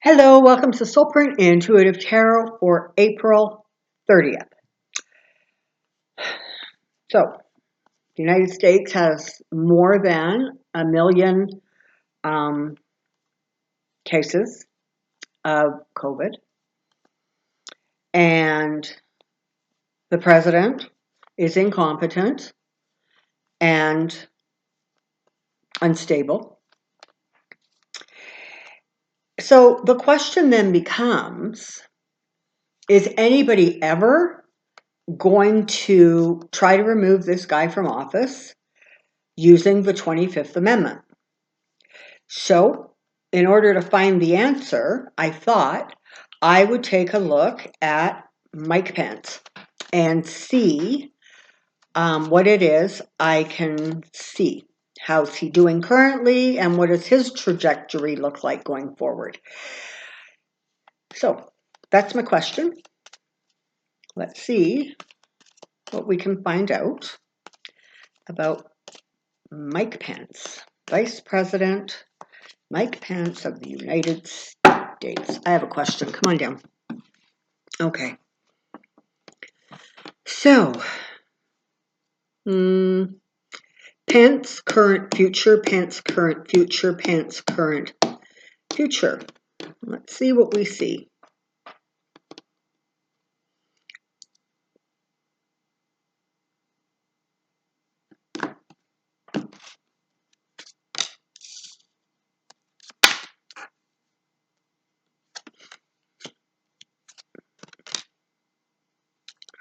Hello, welcome to Soulprint Intuitive Tarot for April 30th. So, the United States has more than 1 million cases of COVID, and the president is incompetent and unstable. So, the question then becomes, is anybody ever going to try to remove this guy from office using the 25th Amendment? So, in order to find the answer, I thought I would take a look at Mike Pence and see what it is I can see. How's he doing currently, and what does his trajectory look like going forward? So, that's my question. Let's see what we can find out about Mike Pence, Vice President Mike Pence of the United States. I have a question. Come on down. Okay. So, Pence, current, future, Pence, current, future, Pence, current, future. Let's see what we see.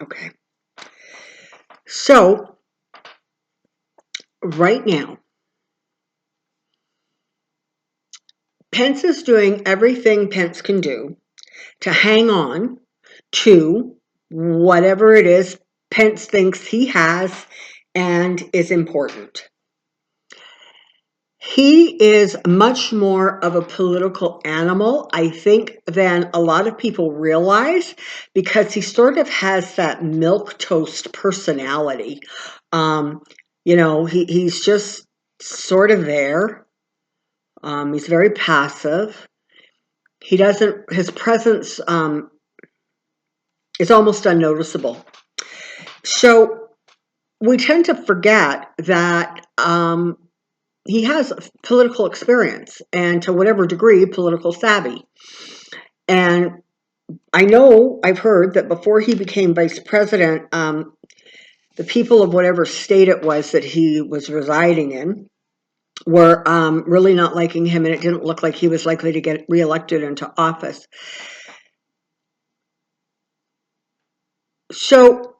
Okay. So, right now, Pence is doing everything Pence can do to hang on to whatever it is Pence thinks he has and is important. He is much more of a political animal, I think, than a lot of people realize, because he sort of has that milquetoast personality. He's just sort of there. He's very passive. His presence is almost unnoticeable. So we tend to forget that he has political experience and, to whatever degree, political savvy. And I've heard that before he became vice president, the people of whatever state it was that he was residing in were really not liking him, and it didn't look like he was likely to get reelected into office. So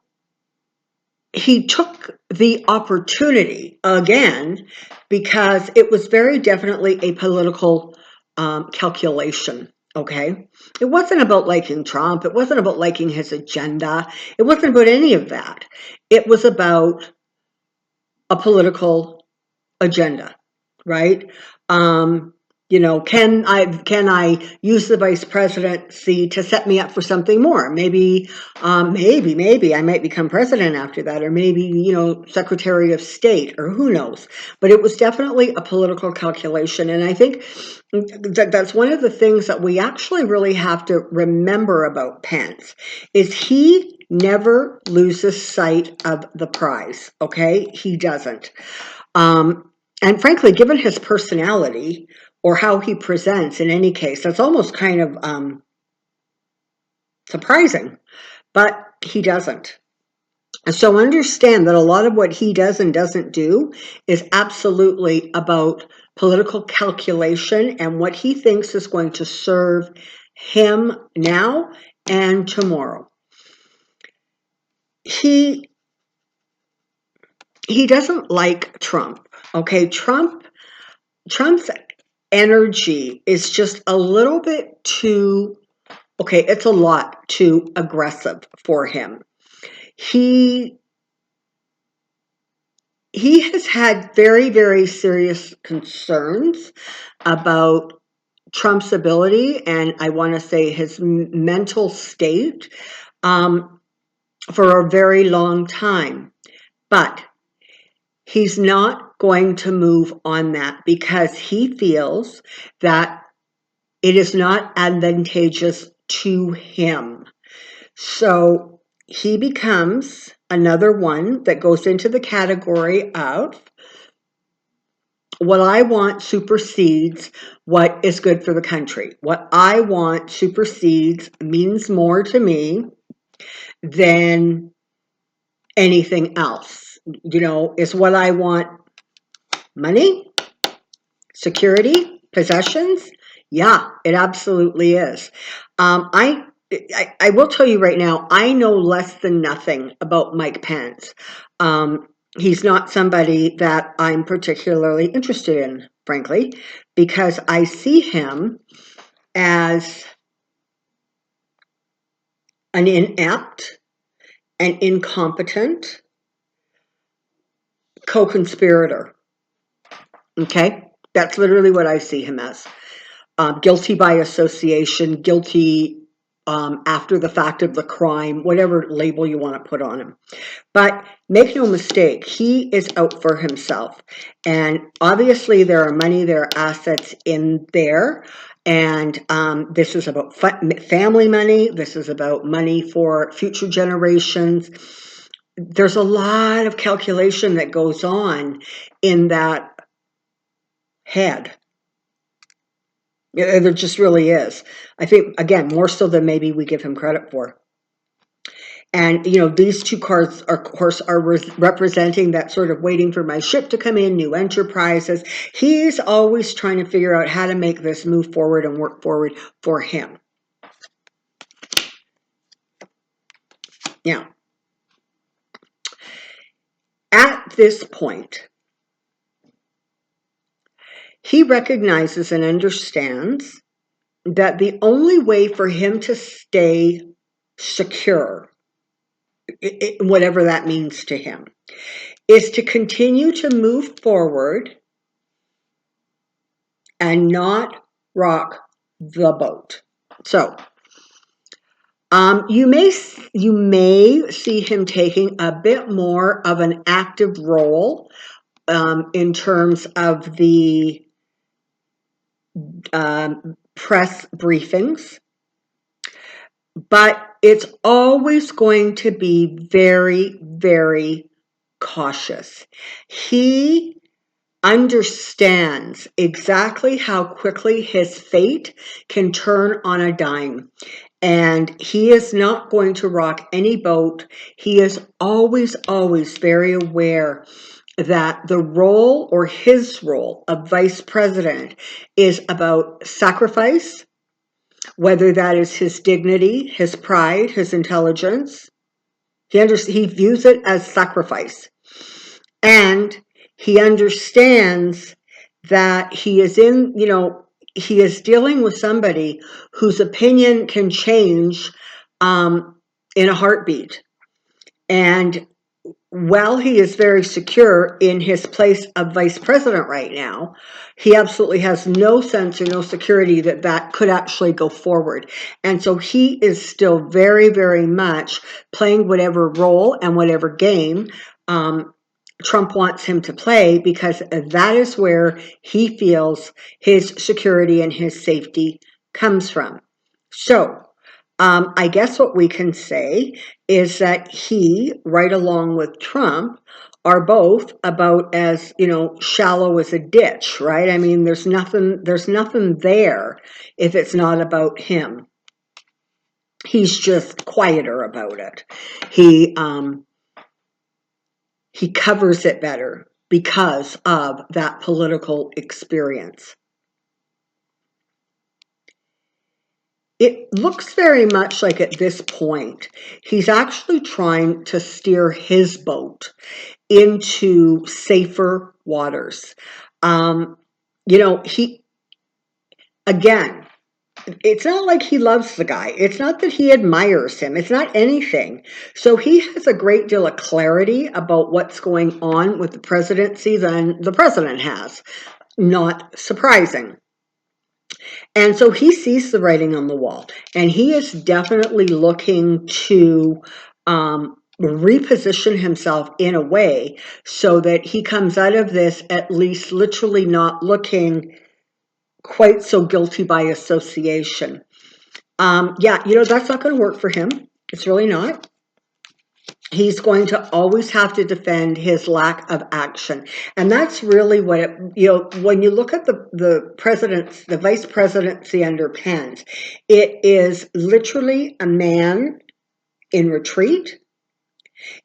he took the opportunity again because it was very definitely a political calculation. Okay, it wasn't about liking Trump. It wasn't about liking his agenda. It wasn't about any of that. It was about a political agenda, right? Can I use the vice presidency to set me up for something more? Maybe I might become president after that, or maybe, Secretary of State, or who knows. But it was definitely a political calculation. And I think that's one of the things that we actually really have to remember about Pence, is he never loses sight of the prize, okay? He doesn't. And frankly, given his personality, or how he presents in any case, that's almost kind of surprising, but he doesn't. So understand that a lot of what he does and doesn't do is absolutely about political calculation and what he thinks is going to serve him now and tomorrow. He doesn't like Trump. Okay, Trump's energy is just a little bit too, it's a lot too aggressive for him. He has had very, very serious concerns about Trump's ability, and I want to say his mental state, for a very long time. But he's not going to move on that, because he feels that It is not advantageous to him. So he becomes another one that goes into the category of what I want supersedes what is good for the country. What I want supersedes, means more to me than anything else. Is what I want money, security, possessions? Yeah, it absolutely is. I will tell you right now, I know less than nothing about Mike Pence. He's not somebody that I'm particularly interested in, frankly, because I see him as an inept and incompetent co-conspirator. Okay? That's literally what I see him as. Guilty by association, guilty after the fact of the crime, whatever label you want to put on him. But make no mistake, he is out for himself. And obviously there are money, there are assets in there. And this is about family money. This is about money for future generations. There's a lot of calculation that goes on in that head. There just really is. I think, again, more so than maybe we give him credit for. And, these two cards, of course, are representing that sort of waiting for my ship to come in, new enterprises. He's always trying to figure out how to make this move forward and work forward for him. Now, at this point, he recognizes and understands that the only way for him to stay secure, whatever that means to him, is to continue to move forward and not rock the boat. So, you may see him taking a bit more of an active role in terms of the press briefings, but it's always going to be very, very cautious. He understands exactly how quickly his fate can turn on a dime. And he is not going to rock any boat. He is always, always very aware that the role, or his role, of vice president is about sacrifice, whether that is his dignity, his pride, his intelligence. He views it as sacrifice. And he understands that he is he is dealing with somebody whose opinion can change in a heartbeat. And while he is very secure in his place of vice president right now, he absolutely has no sense or no security that could actually go forward. And so he is still very, very much playing whatever role and whatever game Trump wants him to play, because that is where he feels his security and his safety comes from. So, I guess what we can say is that he, right along with Trump, are both about as, shallow as a ditch, right? I mean, there's nothing there if it's not about him. He's just quieter about it. He covers it better because of that political experience. It looks very much like at this point, he's actually trying to steer his boat into safer waters. Again, it's not like he loves the guy. It's not that he admires him. It's not anything. So he has a great deal of clarity about what's going on with the presidency than the president has. Not surprising. And so he sees the writing on the wall, and he is definitely looking to reposition himself in a way so that he comes out of this at least literally not looking quite so guilty by association. Yeah, that's not going to work for him. It's really not. He's going to always have to defend his lack of action. And that's really what when you look at the vice presidency under Pence, it is literally a man in retreat.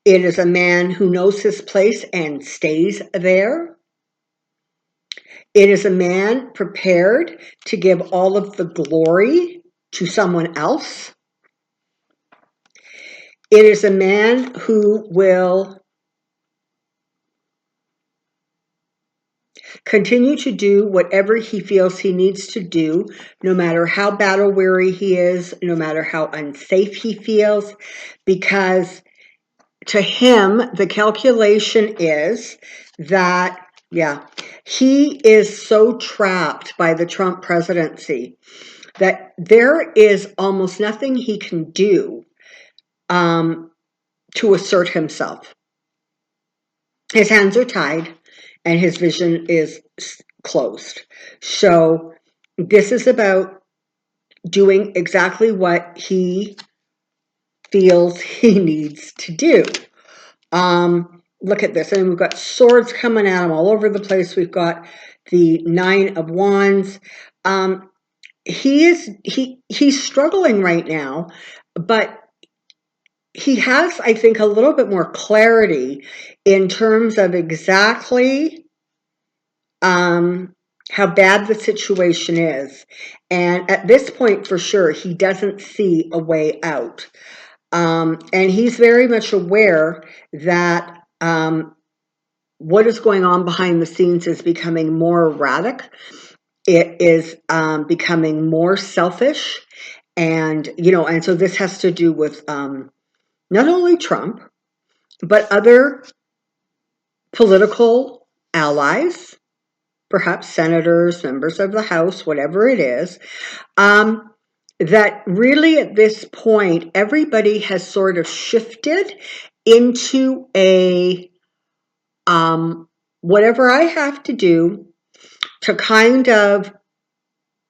It is a man who knows his place and stays there. It is a man prepared to give all of the glory to someone else. It is a man who will continue to do whatever he feels he needs to do, no matter how battle weary he is, no matter how unsafe he feels, because to him, the calculation is that, he is so trapped by the Trump presidency that there is almost nothing he can do to assert himself. His hands are tied and his vision is closed. So this is about doing exactly what he feels he needs to do. Look at this. And we've got swords coming at him all over the place. We've got the 9 of Wands. He's struggling right now, but he has, I think, a little bit more clarity in terms of exactly how bad the situation is. And at this point, for sure, he doesn't see a way out. And he's very much aware that what is going on behind the scenes is becoming more erratic. It is becoming more selfish. And so this has to do with not only Trump, but other political allies, perhaps senators, members of the House, whatever it is, that really at this point, everybody has sort of shifted into a whatever I have to do to kind of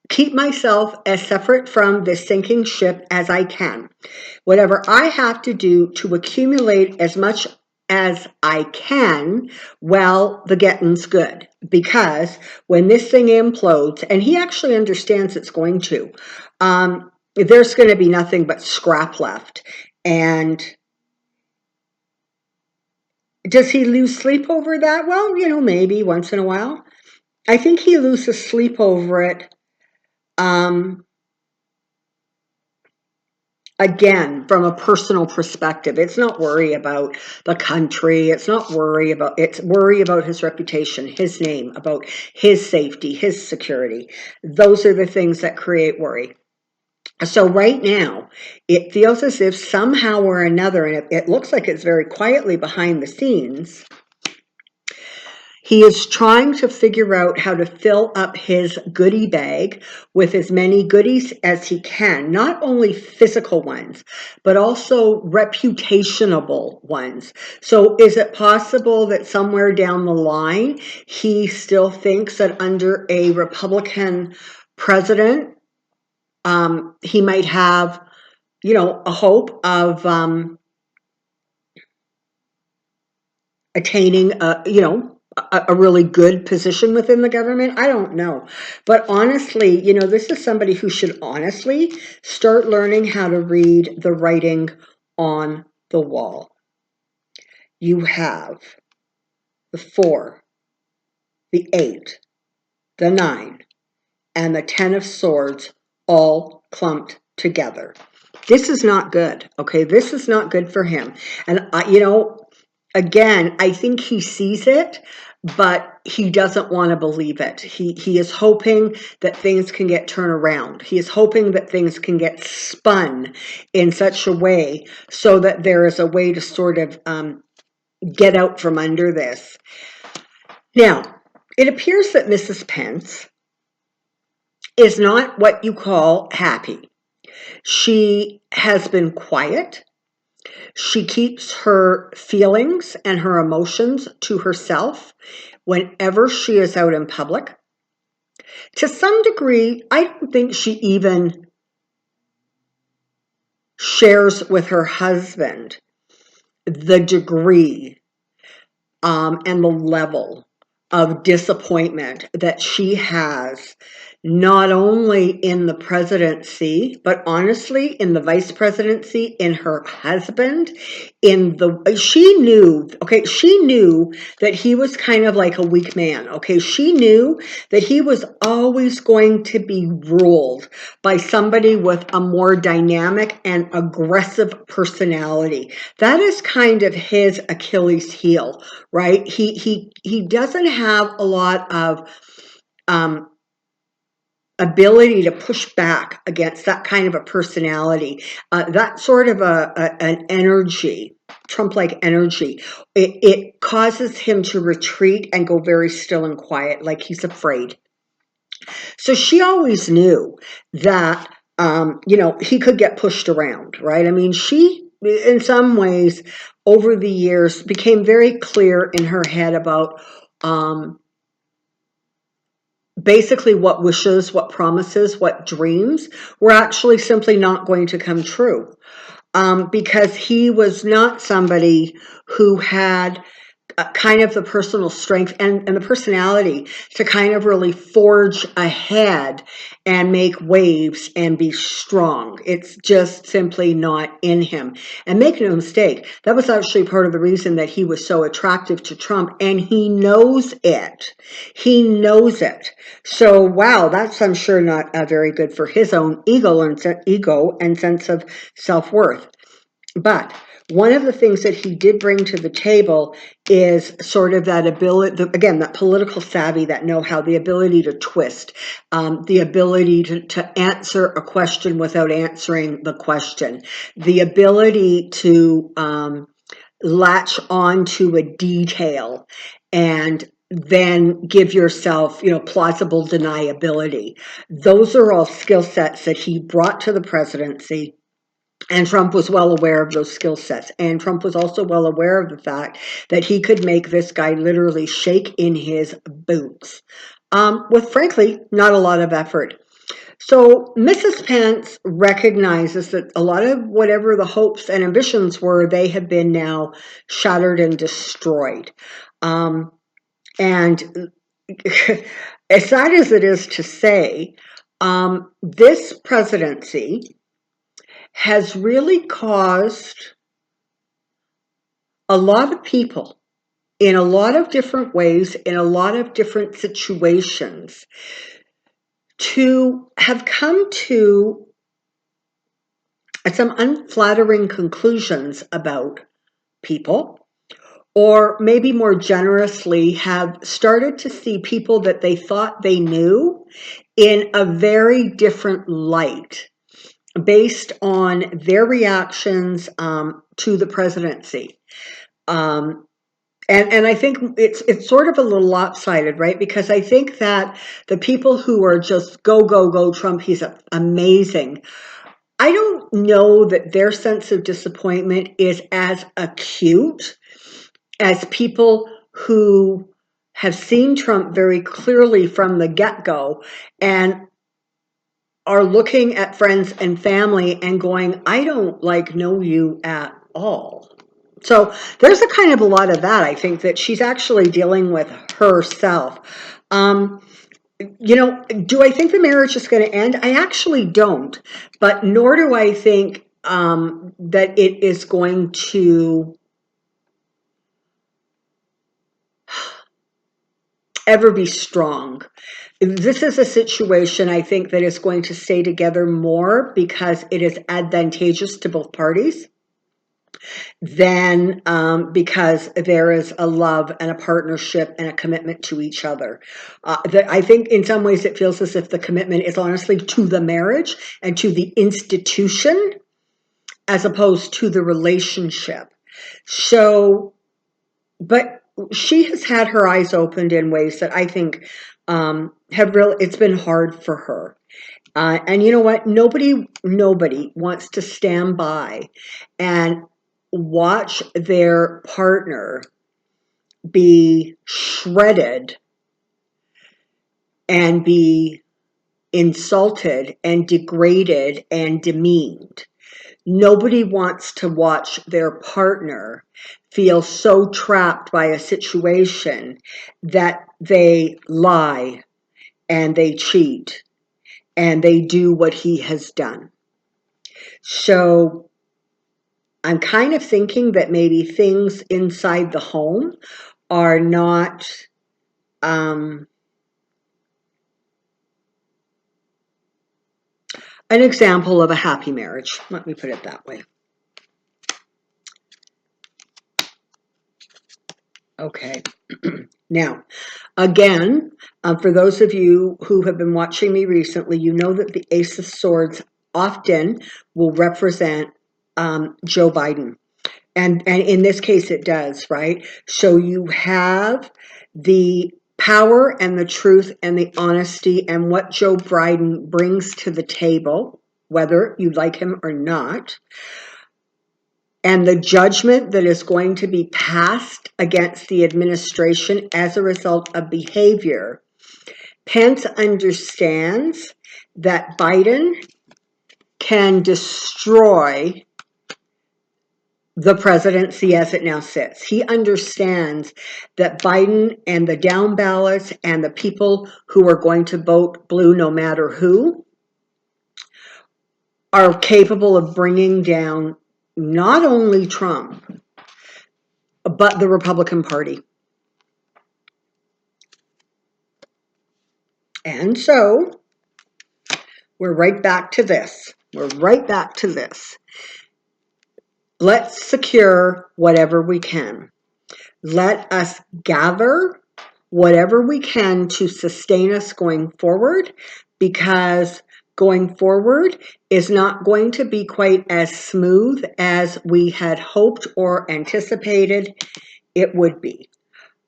keep myself as separate from this sinking ship as I can. Whatever I have to do to accumulate as much as I can, well, the getting's good. Because when this thing implodes, and he actually understands it's going to, there's going to be nothing but scrap left. And does he lose sleep over that? Well, maybe once in a while. I think he loses sleep over it again, from a personal perspective. It's not worry about the country. It's worry about his reputation, his name, about his safety, his security. Those are the things that create worry. So right now, it feels as if somehow or another, and it looks like it's very quietly behind the scenes, he is trying to figure out how to fill up his goodie bag with as many goodies as he can, not only physical ones, but also reputationable ones. So is it possible that somewhere down the line, he still thinks that under a Republican president, he might have, a hope of attaining a really good position within the government? I don't know. But honestly, this is somebody who should honestly start learning how to read the writing on the wall. You have the 4, the 8, the 9, and the 10 of Swords all clumped together. This is not good, okay? This is not good for him. And, again, I think he sees it, but he doesn't want to believe it. He is hoping that things can get turned around. He is hoping that things can get spun in such a way so that there is a way to sort of get out from under this. Now, it appears that Mrs. Pence is not what you call happy. She has been quiet. She keeps her feelings and her emotions to herself whenever she is out in public. To some degree, I don't think she even shares with her husband the degree and the level of disappointment that she has, not only in the presidency, but honestly in the vice presidency, in her husband, she knew that he was kind of like a weak man. Okay, she knew that he was always going to be ruled by somebody with a more dynamic and aggressive personality. That is kind of his Achilles heel, right? He doesn't have a lot of ability to push back against that kind of a personality, that sort of an energy, Trump-like energy. It causes him to retreat and go very still and quiet, like he's afraid. So she always knew that, he could get pushed around, right? I mean, she, in some ways, over the years, became very clear in her head about basically what wishes, what promises, what dreams were actually simply not going to come true. Because he was not somebody who had kind of the personal strength and the personality to kind of really forge ahead and make waves and be strong. It's just simply not in him. And make no mistake, that was actually part of the reason that he was so attractive to Trump, and he knows it. He knows it. So, wow, that's, I'm sure, not very good for his own ego and sense of self-worth. But one of the things that he did bring to the table is sort of that ability, again, that political savvy, that know-how, the ability to twist, the ability to answer a question without answering the question, the ability to latch on to a detail and then give yourself, plausible deniability. Those are all skill sets that he brought to the presidency. And Trump was well aware of those skill sets. And Trump was also well aware of the fact that he could make this guy literally shake in his boots with, frankly, not a lot of effort. So Mrs. Pence recognizes that a lot of whatever the hopes and ambitions were, they have been now shattered and destroyed. And as sad as it is to say, this presidency has really caused a lot of people in a lot of different ways, in a lot of different situations, to have come to some unflattering conclusions about people, or maybe more generously, have started to see people that they thought they knew in a very different light based on their reactions to the presidency. And I think it's sort of a little lopsided, right? Because I think that the people who are just go, go, go, Trump, he's amazing. I don't know that their sense of disappointment is as acute as people who have seen Trump very clearly from the get-go and are looking at friends and family and going, I don't know you at all. So there's a kind of a lot of that, I think, that she's actually dealing with herself. Do I think the marriage is going to end? I actually don't, but nor do I think that it is going to ever be strong. This is a situation, I think, that is going to stay together more because it is advantageous to both parties than because there is a love and a partnership and a commitment to each other. I think in some ways it feels as if the commitment is honestly to the marriage and to the institution as opposed to the relationship. So, but she has had her eyes opened in ways that I think have really, it's been hard for her. And you know what? Nobody wants to stand by and watch their partner be shredded and be insulted and degraded and demeaned. Nobody wants to watch their partner feel so trapped by a situation that they lie and they cheat and they do what he has done. So I'm kind of thinking that maybe things inside the home are not an example of a happy marriage. Let me put it that way. Okay. Now, again, for those of you who have been watching me recently, you know that the Ace of Swords often will represent Joe Biden. And in this case, it does, right? So you have the power and the truth and the honesty and what Joe Biden brings to the table, whether you like him or not, and the judgment that is going to be passed against the administration as a result of behavior. Pence understands that Biden can destroy the presidency as it now sits. He understands that Biden and the down ballots and the people who are going to vote blue no matter who are capable of bringing down not only Trump, but the Republican Party. And so we're right back to this. Let's secure whatever we can. Let us gather whatever we can to sustain us going forward, because going forward is not going to be quite as smooth as we had hoped or anticipated it would be.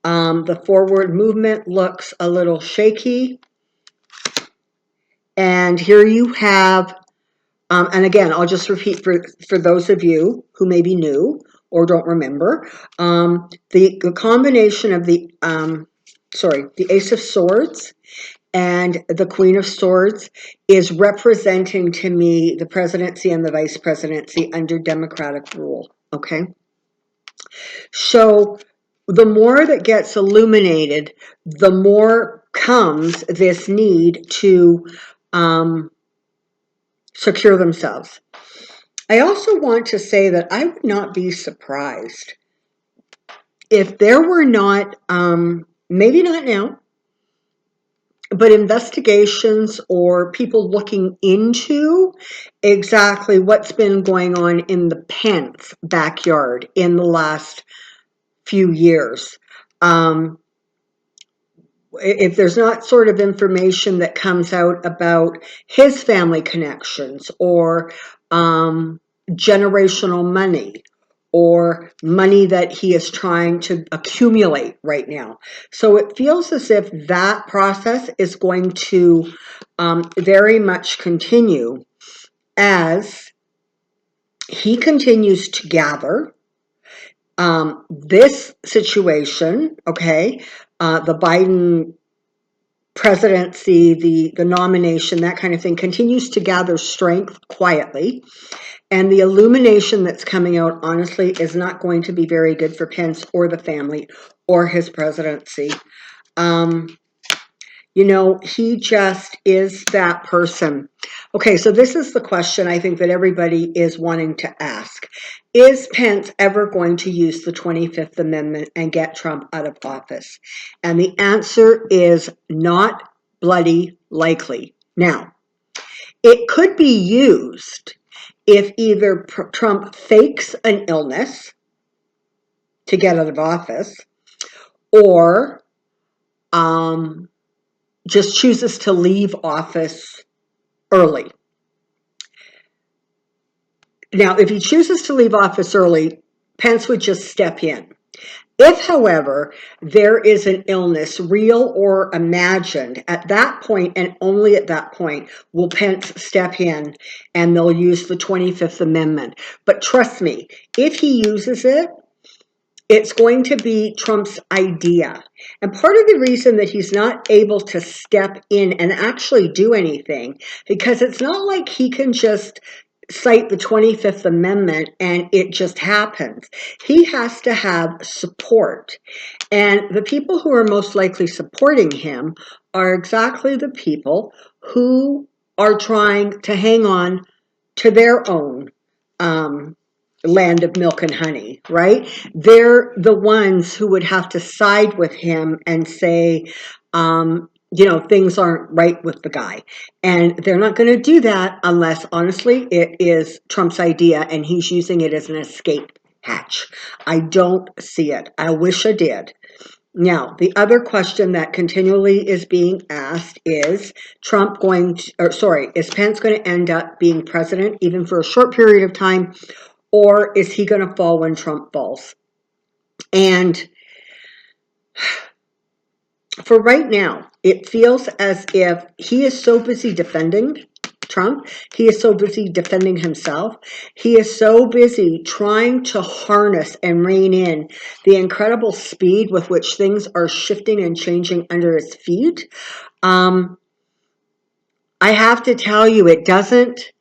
The forward movement looks a little shaky. And here you have, and again, I'll just repeat for those of you who may be new or don't remember, the combination of the Ace of Swords and the Queen of Swords is representing to me the presidency and the vice presidency under Democratic rule, okay? So the more that gets illuminated, the more comes this need to secure themselves. I also want to say that I would not be surprised if there were not, maybe not now, but investigations or people looking into exactly what's been going on in the Pence backyard in the last few years. If there's not sort of information that comes out about his family connections or generational money or money that he is trying to accumulate right now. So it feels as if that process is going to very much continue as he continues to gather this situation, okay, the Biden presidency, the nomination, that kind of thing, continues to gather strength quietly. And the illumination that's coming out, honestly, is not going to be very good for Pence or the family or his presidency. You know, he just is that person. Okay, so this is the question I think that everybody is wanting to ask. Is Pence ever going to use the 25th Amendment and get Trump out of office? And the answer is not bloody likely. Now, it could be used if either Trump fakes an illness to get out of office or just chooses to leave office early. Now, if he chooses to leave office early, Pence would just step in. If, however, there is an illness, real or imagined, at that point and only at that point will Pence step in and they'll use the 25th Amendment. But trust me, if he uses it, It's going to be Trump's idea. And part of the reason that he's not able to step in and actually do anything, because it's not like he can just cite the 25th Amendment and it just happens. He has to have support. And the people who are most likely supporting him are exactly the people who are trying to hang on to their own land of milk and honey, right? They're the ones who would have to side with him and say, things aren't right with the guy. And they're not going to do that unless, honestly, it is Trump's idea and he's using it as an escape hatch. I don't see it. I wish I did. Now, the other question that continually is being asked is is Pence going to end up being president even for a short period of time, or is he going to fall when Trump falls? And for right now, it feels as if he is so busy defending Trump. He is so busy defending himself. He is so busy trying to harness and rein in the incredible speed with which things are shifting and changing under his feet. I have to tell you, it doesn't.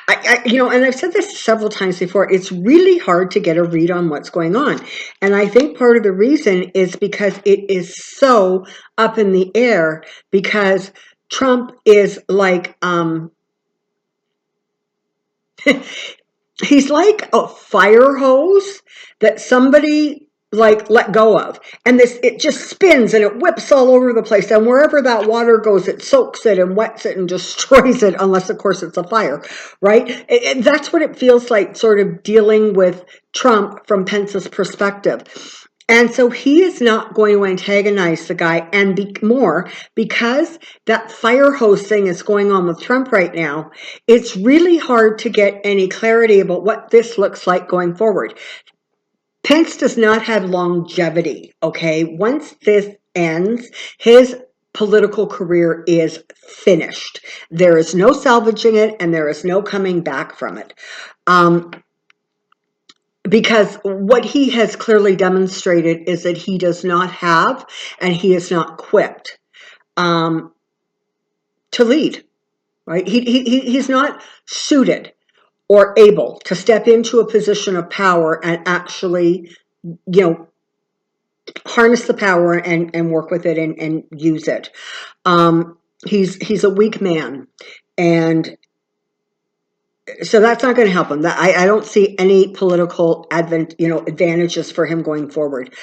And I've said this several times before, it's really hard to get a read on what's going on. And I think part of the reason is because it is so up in the air, because Trump is like, he's like a fire hose that somebody like let go of, and it just spins and it whips all over the place, and wherever that water goes, it soaks it and wets it and destroys it, unless of course it's a fire, right? And that's what it feels like, sort of dealing with Trump from Pence's perspective. And so he is not going to antagonize the guy, and because that fire hose thing is going on with Trump right now. It's really hard to get any clarity about what this looks like going forward. Pence does not have longevity, okay? Once this ends, his political career is finished. There is no salvaging it, and there is no coming back from it. Because what he has clearly demonstrated is that he does not have, and he is not equipped to lead, right? He's not suited or able to step into a position of power and actually, harness the power and work with it and use it. He's a weak man, and so that's not going to help him. I don't see any political advantages for him going forward.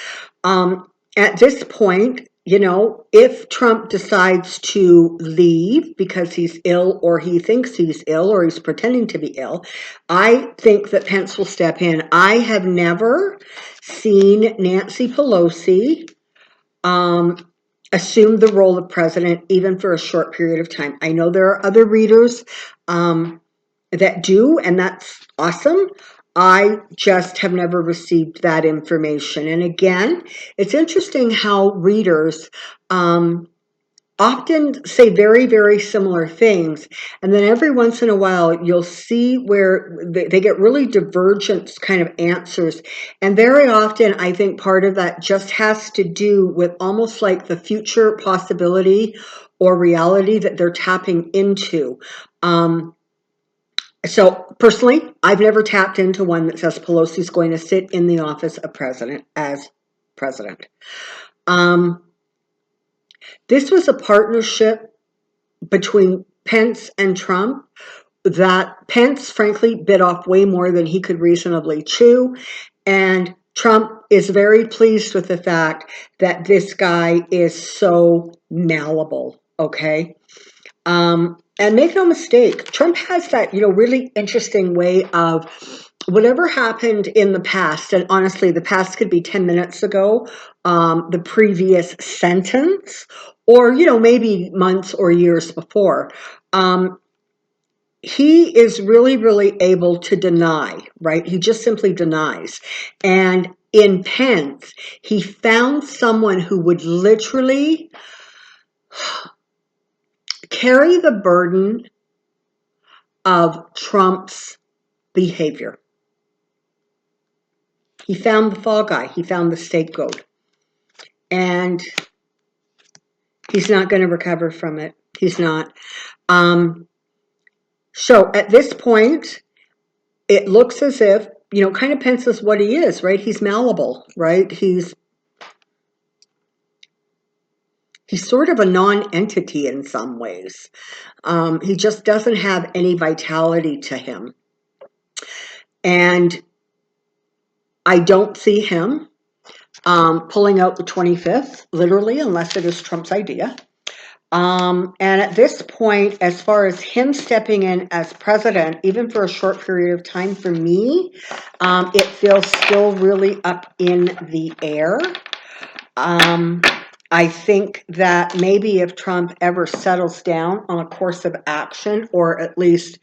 At this point, if Trump decides to leave because he's ill, or he thinks he's ill, or he's pretending to be ill, I think that Pence will step in. I have never seen Nancy Pelosi assume the role of president, even for a short period of time. I know there are other readers that do, and that's awesome. I just have never received that information. And again, it's interesting how readers often say very, very similar things. And then every once in a while, you'll see where they get really divergent kind of answers. And very often, I think part of that just has to do with almost like the future possibility or reality that they're tapping into. So personally, I've never tapped into one that says Pelosi's going to sit in the office of president as president. This was a partnership between Pence and Trump that Pence, frankly, bit off way more than he could reasonably chew. And Trump is very pleased with the fact that this guy is so malleable, okay? And make no mistake, Trump has that, really interesting way of whatever happened in the past, and honestly, the past could be 10 minutes ago, the previous sentence, or, maybe months or years before. He is really, really able to deny, right? He just simply denies. And in Pence, he found someone who would literally carry the burden of Trump's behavior. He found the fall guy. He found the scapegoat. And he's not going to recover from it. He's not. So at this point, it looks as if, kind of Pence is what he is, right? He's malleable, right? He's sort of a non-entity in some ways. He just doesn't have any vitality to him. And I don't see him pulling out the 25th, literally, unless it is Trump's idea. And at this point, as far as him stepping in as president, even for a short period of time, for me, it feels still really up in the air. I think that maybe if Trump ever settles down on a course of action, or at least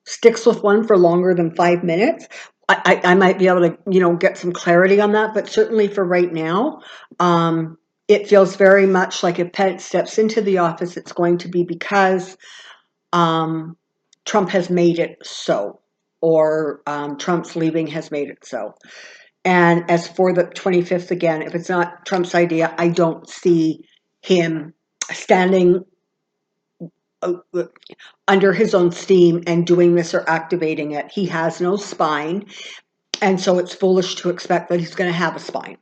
sticks with one for longer than 5 minutes, I might be able to, get some clarity on that. But certainly for right now, it feels very much like if Pence steps into the office, it's going to be because Trump has made it so, or Trump's leaving has made it so. And as for the 25th, again, if it's not Trump's idea, I don't see him standing under his own steam and doing this or activating it. He has no spine, and so it's foolish to expect that he's going to have a spine.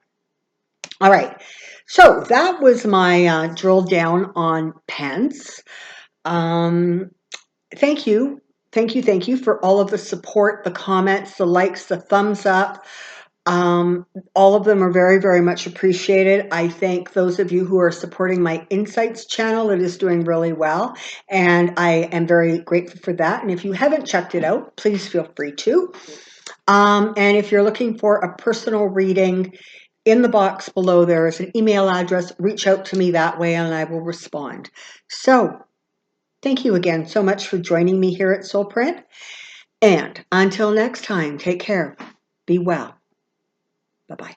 All right, so that was my drill down on Pence. Thank you for all of the support, the comments, the likes, the thumbs up. All of them are very, very much appreciated. I thank those of you who are supporting my Insights channel. It is doing really well, and I am very grateful for that. And if you haven't checked it out, please feel free to. And if you're looking for a personal reading, in the box below there is an email address. Reach out to me that way and I will respond. So thank you again so much for joining me here at Soulprint. And until next time, take care. Be well. Bye-bye.